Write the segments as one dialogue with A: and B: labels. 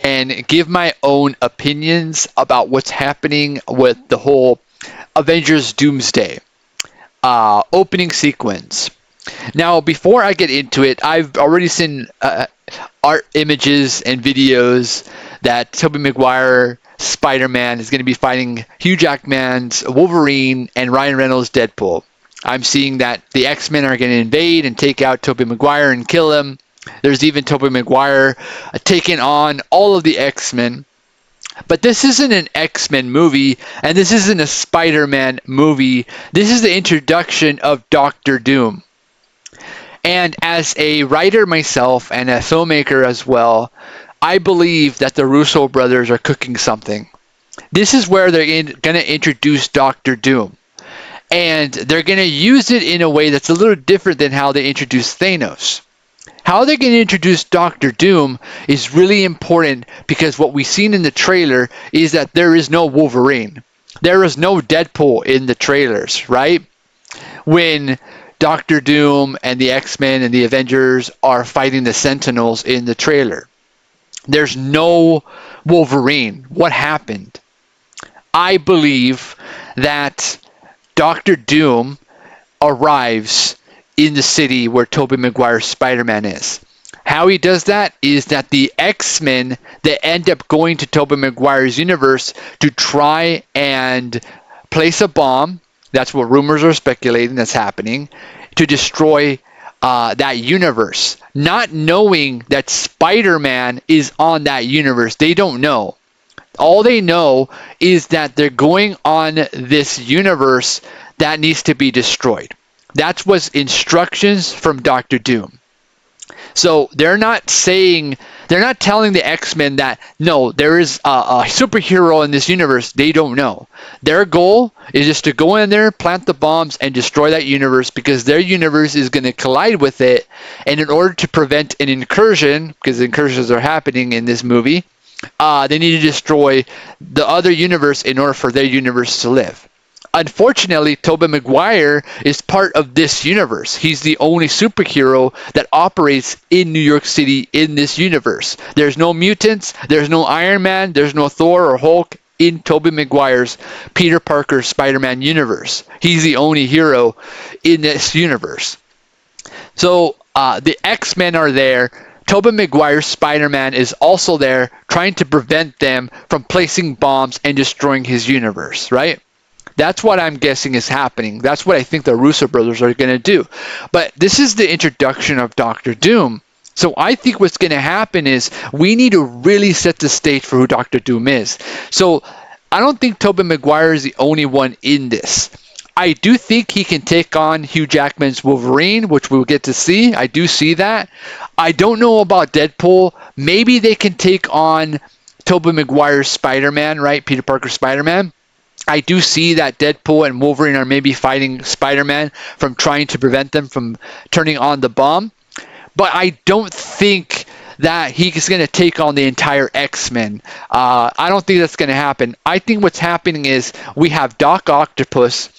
A: and give my own opinions about what's happening with the whole Avengers Doomsday opening sequence. Now, before I get into it, I've already seen art images and videos that Tobey Maguire Spider-Man is going to be fighting Hugh Jackman's Wolverine and Ryan Reynolds Deadpool. I'm seeing that the X-Men are going to invade and take out Tobey Maguire and kill him. There's even Tobey Maguire taking on all of the X-Men. But this isn't an X-Men movie, and this isn't a Spider-Man movie. This is the introduction of Doctor Doom. And as a writer myself and a filmmaker as well, I believe that the Russo brothers are cooking something. This is where they're going to introduce Doctor Doom. And they're going to use it in a way that's a little different than how they introduced Thanos. How they're going to introduce Doctor Doom is really important because what we've seen in the trailer is that there is no Wolverine. There is no Deadpool in the trailers, right? When Doctor Doom and the X-Men and the Avengers are fighting the Sentinels in the trailer. There's no Wolverine. What happened? I believe that Doctor Doom arrives in the city where Tobey Maguire's Spider-Man is. How he does that is that the X-Men, they end up going to Tobey Maguire's universe to try and place a bomb. That's what rumors are speculating that's happening, to destroy that universe. Not knowing that Spider-Man is on that universe. They don't know. All they know is that they're going on this universe that needs to be destroyed. That's what's instructions from Doctor Doom. So they're not telling the X-Men that, no, there is a superhero in this universe. They don't know. Their goal is just to go in there, plant the bombs, and destroy that universe because their universe is going to collide with it. And in order to prevent an incursion, because incursions are happening in this movie, they need to destroy the other universe in order for their universe to live. Unfortunately, Tobey Maguire is part of this universe. He's the only superhero that operates in New York City in this universe. There's no mutants, there's no Iron Man, there's no Thor or Hulk in Tobey Maguire's Peter Parker Spider-Man universe. He's the only hero in this universe. So the X-Men are there. Tobey Maguire's Spider-Man is also there trying to prevent them from placing bombs and destroying his universe, right? That's what I'm guessing is happening. That's what I think the Russo brothers are going to do. But this is the introduction of Doctor Doom. So I think what's going to happen is we need to really set the stage for who Doctor Doom is. So I don't think Tobey Maguire is the only one in this. I do think he can take on Hugh Jackman's Wolverine, which we'll get to see. I do see that. I don't know about Deadpool. Maybe they can take on Tobey Maguire's Spider-Man, right? Peter Parker Spider-Man. I do see that Deadpool and Wolverine are maybe fighting Spider-Man from trying to prevent them from turning on the bomb. But I don't think that he's going to take on the entire X-Men. I don't think that's going to happen. I think what's happening is we have Doc Octopus,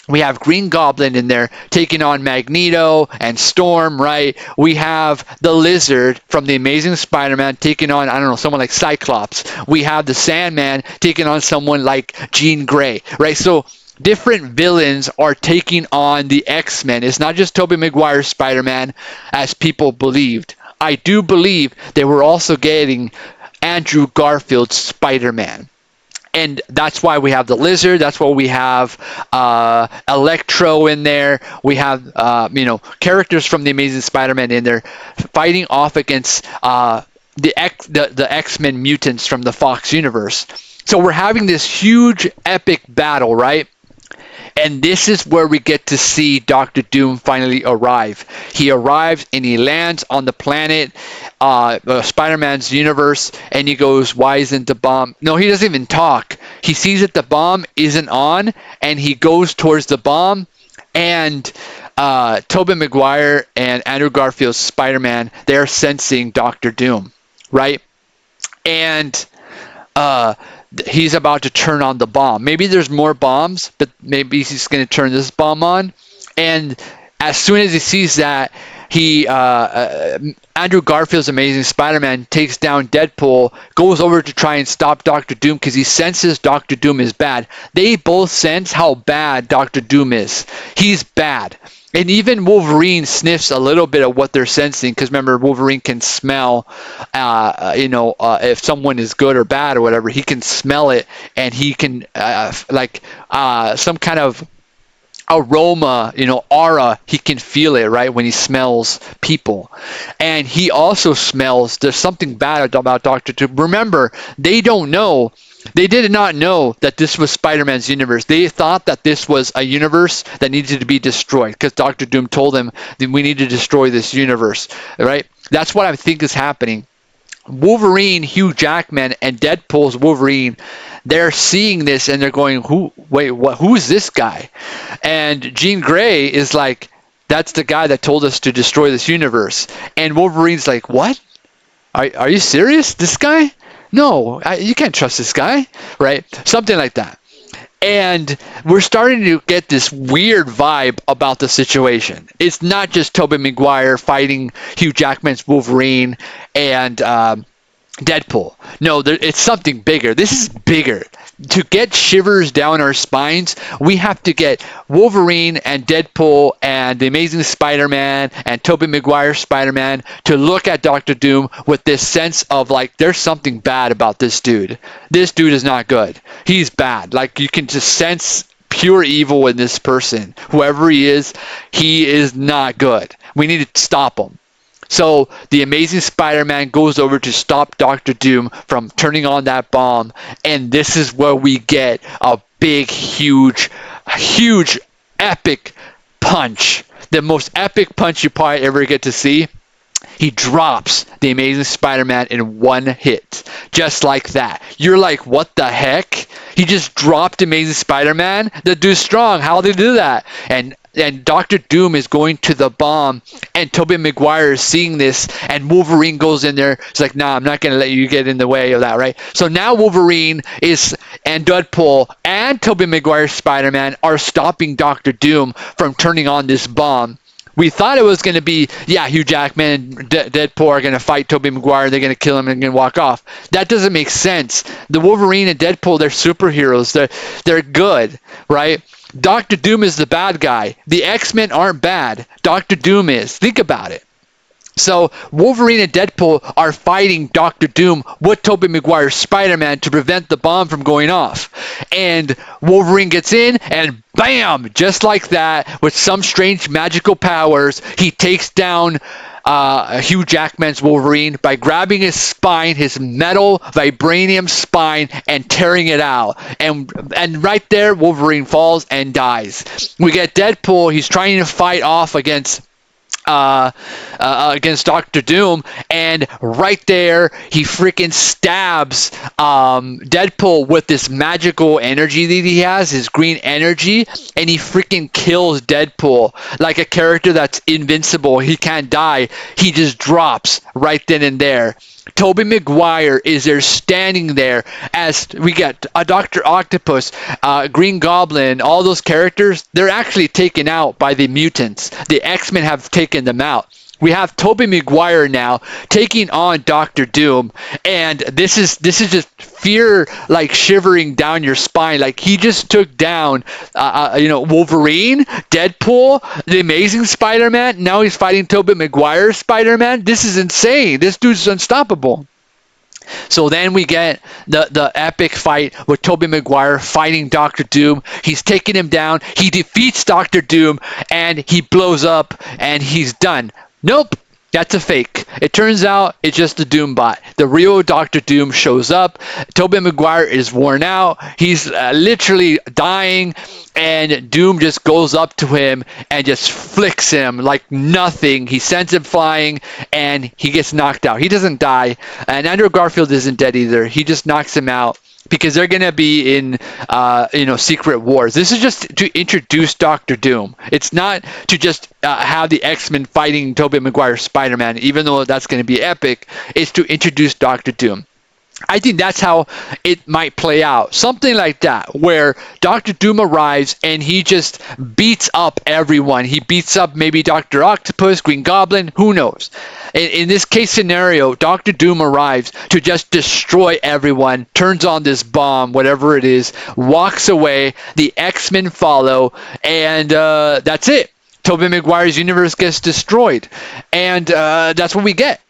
A: we have Green Goblin in there taking on Magneto and Storm, right? We have the Lizard from The Amazing Spider-Man taking on, I don't know, someone like Cyclops. We have the Sandman taking on someone like Jean Grey, right? So different villains are taking on the X-Men. It's not just Tobey Maguire's Spider-Man as people believed. I do believe they were also getting Andrew Garfield's Spider-Man. And that's why we have the Lizard. That's why we have Electro in there. We have characters from the Amazing Spider-Man in there fighting off against the X-Men mutants from the Fox universe. So we're having this huge epic battle, right? And this is where we get to see Doctor Doom finally arrive. He arrives and he lands on the planet, Spider-Man's universe, and he goes, "Why isn't the bomb?" No, he doesn't even talk. He sees that the bomb isn't on, and he goes towards the bomb, and Tobey Maguire and Andrew Garfield's Spider-Man, they're sensing Doctor Doom, right? And he's about to turn on the bomb. Maybe there's more bombs, but maybe he's going to turn this bomb on. And as soon as he sees that, Andrew Garfield's Amazing Spider-Man takes down Deadpool, goes over to try and stop Doctor Doom because he senses Doctor Doom is bad. They both sense how bad Doctor Doom is. He's bad. And even Wolverine sniffs a little bit of what they're sensing, because remember, Wolverine can smell, if someone is good or bad or whatever. He can smell it, and he can, some kind of aroma, aura, he can feel it, right, when he smells people. And he also smells, there's something bad about Dr. Doom. Remember, they did not know that this was Spider-Man's universe. They thought that this was a universe that needed to be destroyed because Dr. Doom told them that we need to destroy this universe, right? That's what I think is happening. Wolverine, Hugh Jackman, and Deadpool's Wolverine, they're seeing this and they're going, who is this guy? And Jean Grey is like, that's the guy that told us to destroy this universe. And Wolverine's like, what? Are you serious? This guy? No, you can't trust this guy, right? Something like that. And we're starting to get this weird vibe about the situation. It's not just Tobey Maguire fighting Hugh Jackman's Wolverine and Deadpool. No, it's something bigger. This is bigger. To get shivers down our spines, we have to get Wolverine and Deadpool and the Amazing Spider-Man and Tobey Maguire Spider-Man to look at Doctor Doom with this sense of like, there's something bad about this dude. This dude is not good. He's bad. Like, you can just sense pure evil in this person. Whoever he is not good. We need to stop him. So the Amazing Spider-Man goes over to stop Doctor Doom from turning on that bomb, and this is where we get a big, huge, epic punch. The most epic punch you probably ever get to see. He drops the Amazing Spider-Man in one hit, just like that. You're like, what the heck? He just dropped Amazing Spider-Man? The dude's strong. How did he do that? And Doctor Doom is going to the bomb, and Tobey Maguire is seeing this, and Wolverine goes in there. It's like, nah, I'm not going to let you get in the way of that, right? So now Wolverine and Deadpool and Tobey Maguire's Spider-Man are stopping Doctor Doom from turning on this bomb. We thought it was going to be, Hugh Jackman and Deadpool are going to fight Tobey Maguire. They're going to kill him and going to walk off. That doesn't make sense. The Wolverine and Deadpool, they're superheroes. They're good, right? Doctor Doom is the bad guy. The X-Men aren't bad. Doctor Doom is. Think about it. So Wolverine and Deadpool are fighting Doctor Doom with Tobey Maguire's Spider-Man to prevent the bomb from going off. And Wolverine gets in and bam, just like that, with some strange magical powers, he takes down Hugh Jackman's Wolverine by grabbing his spine, his metal vibranium spine, and tearing it out. And right there, Wolverine falls and dies. We get Deadpool. He's trying to fight off against Doctor Doom, and right there he freaking stabs Deadpool with this magical energy that he has, his green energy, and he freaking kills Deadpool like a character that's invincible. He can't die. He just drops right then and there. Tobey Maguire is there standing there as we get a Dr. Octopus, Green Goblin, all those characters, they're actually taken out by the mutants. The X-Men have taken them out. We have Tobey Maguire now taking on Doctor Doom, and this is just fear like shivering down your spine. Like, he just took down Wolverine, Deadpool, the Amazing Spider-Man. Now he's fighting Tobey Maguire's Spider-Man. This is insane. This dude's unstoppable. So then we get the epic fight with Tobey Maguire fighting Doctor Doom. He's taking him down. He defeats Doctor Doom, and he blows up, and he's done. Nope, that's a fake. It turns out it's just the Doom bot. The real Doctor Doom shows up. Tobey Maguire is worn out. He's literally dying, and Doom just goes up to him and just flicks him like nothing. He sends him flying, and he gets knocked out. He doesn't die, and Andrew Garfield isn't dead either. He just knocks him out, because they're going to be in, Secret Wars. This is just to introduce Doctor Doom. It's not to just have the X-Men fighting Tobey Maguire's Spider-Man, even though that's going to be epic. It's to introduce Doctor Doom. I think that's how it might play out. Something like that, where Doctor Doom arrives and he just beats up everyone. He beats up maybe Doctor Octopus, Green Goblin, who knows. In this case scenario, Doctor Doom arrives to just destroy everyone, turns on this bomb, whatever it is, walks away, the X-Men follow, and that's it. Tobey Maguire's universe gets destroyed. And that's what we get.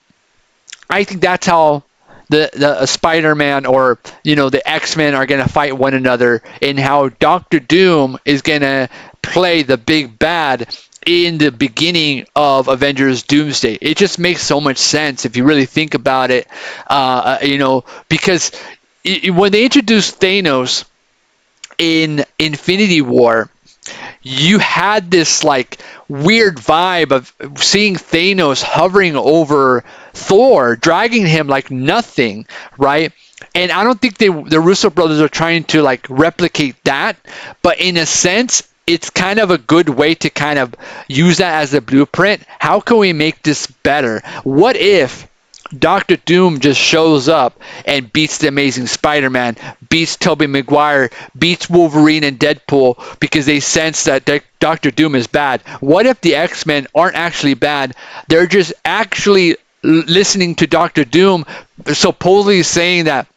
A: I think that's how the Spider-Man or the X-Men are going to fight one another, and how Doctor Doom is going to play the big bad in the beginning of Avengers Doomsday. It just makes so much sense if you really think about it, because when they introduced Thanos in Infinity War, you had this like weird vibe of seeing Thanos hovering over Thor, dragging him like nothing, right? And I don't think the Russo brothers are trying to like replicate that, but in a sense, it's kind of a good way to kind of use that as a blueprint. How can we make this better? What if Doctor Doom just shows up and beats the Amazing Spider-Man, beats Tobey Maguire, beats Wolverine and Deadpool because they sense that Doctor Doom is bad? What if the X-Men aren't actually bad? They're just actually listening to Doctor Doom, supposedly saying that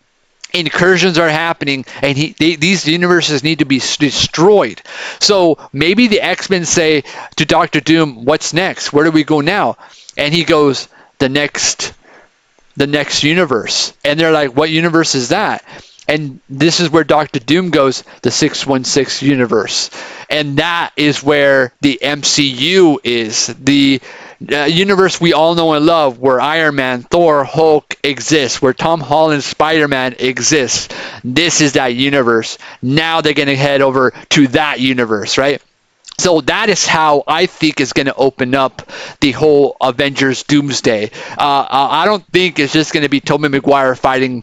A: incursions are happening and these universes need to be destroyed. So maybe the X-Men say to Doctor Doom, "What's next? Where do we go now?" And he goes, the next universe. And they're like, "What universe is that?" And this is where Doctor Doom goes, the 616 universe. And that is where the MCU is. The universe we all know and love, where Iron Man, Thor, Hulk exists, where Tom Holland's Spider-Man exists. This is that universe. Now they're going to head over to that universe, right? So that is how I think is going to open up the whole Avengers Doomsday. I don't think it's just going to be Tobey Maguire fighting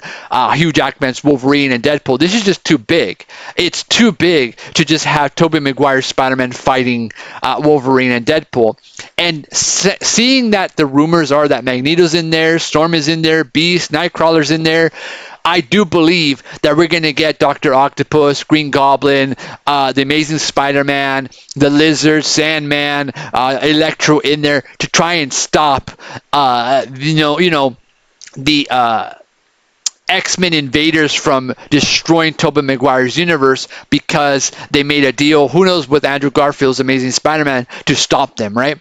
A: Hugh Jackman's Wolverine and Deadpool. This is just too big. It's too big to just have Tobey Maguire's Spider-Man fighting Wolverine and Deadpool. And seeing that the rumors are that Magneto's in there, Storm is in there, Beast, Nightcrawler's in there, I do believe that we're going to get Dr. Octopus, Green Goblin, the Amazing Spider-Man, the Lizard, Sandman, Electro in there to try and stop, the X-Men invaders from destroying Tobey Maguire's universe, because they made a deal, who knows, with Andrew Garfield's Amazing Spider-Man to stop them, right?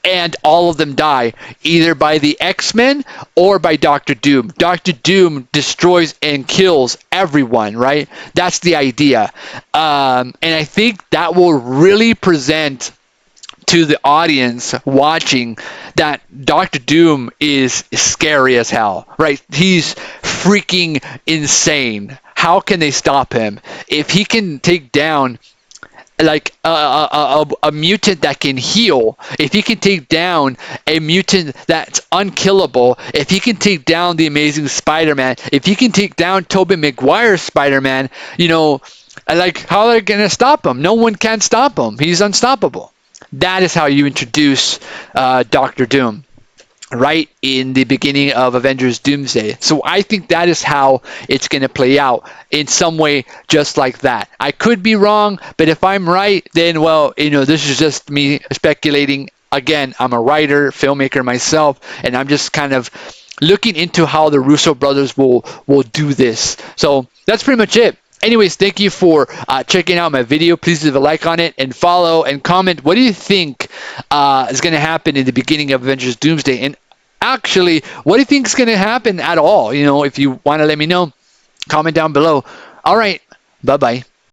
A: And all of them die, either by the X-Men or by Doctor Doom. Doctor Doom destroys and kills everyone, right? That's the idea. And I think that will really present to the audience watching that Doctor Doom is scary as hell, right? He's freaking insane. How can they stop him? If he can take down like a mutant that can heal, if he can take down a mutant that's unkillable, if he can take down the Amazing Spider-Man, if he can take down Tobey Maguire's Spider-Man, like, how are they going to stop him? No one can stop him. He's unstoppable. That is how you introduce Doctor Doom, right in the beginning of Avengers Doomsday. So I think that is how it's going to play out, in some way just like that. I could be wrong, but if I'm right, then, well, this is just me speculating. Again, I'm a writer, filmmaker myself, and I'm just kind of looking into how the Russo brothers will do this. So that's pretty much it. Anyways, thank you for checking out my video. Please leave a like on it and follow and comment. What do you think is going to happen in the beginning of Avengers Doomsday? And actually, what do you think is going to happen at all? If you want to let me know, comment down below. All right. Bye-bye.